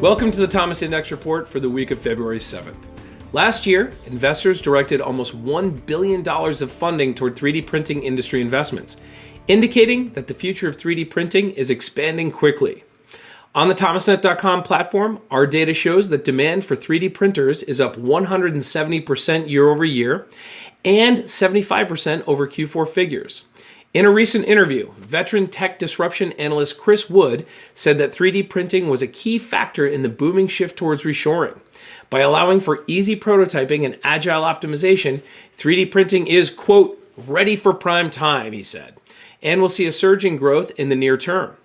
Welcome to the Thomas Index Report for the week of February 7th. Last year, investors directed almost $1 billion of funding toward 3D printing industry investments, indicating that the future of 3D printing is expanding quickly. On the thomasnet.com platform, our data shows that demand for 3D printers is up 170% year over year and 75% over Q4 figures. In a recent interview, veteran tech disruption analyst Chris Wood said that 3D printing was a key factor in the booming shift towards reshoring. By allowing for easy prototyping and agile optimization, 3D printing is, quote, ready for prime time, he said, and will see a surge in growth in the near term.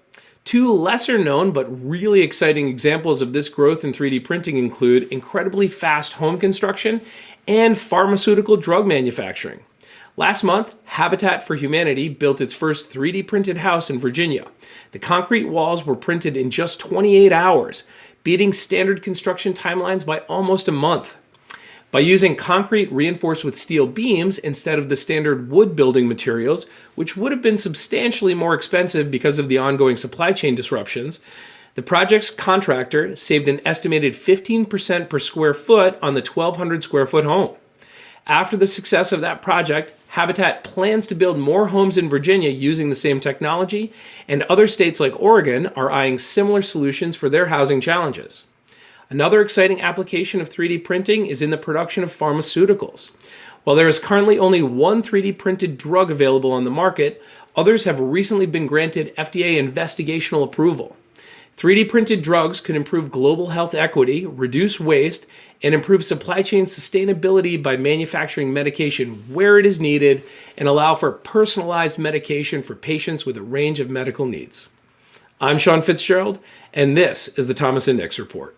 Two lesser known but really exciting examples of this growth in 3D printing include incredibly fast home construction and pharmaceutical drug manufacturing. Last month, Habitat for Humanity built its first 3D printed house in Virginia. The concrete walls were printed in just 28 hours, beating standard construction timelines by almost a month. By using concrete reinforced with steel beams instead of the standard wood building materials, which would have been substantially more expensive because of the ongoing supply chain disruptions, the project's contractor saved an estimated 15% per square foot on the 1,200 square foot home. After the success of that project, Habitat plans to build more homes in Virginia using the same technology, and other states like Oregon are eyeing similar solutions for their housing challenges. Another exciting application of 3D printing is in the production of pharmaceuticals. While there is currently only one 3D printed drug available on the market, others have recently been granted FDA investigational approval. 3D printed drugs could improve global health equity, reduce waste, and improve supply chain sustainability by manufacturing medication where it is needed and allow for personalized medication for patients with a range of medical needs. I'm Sean Fitzgerald, and this is the Thomas Index Report.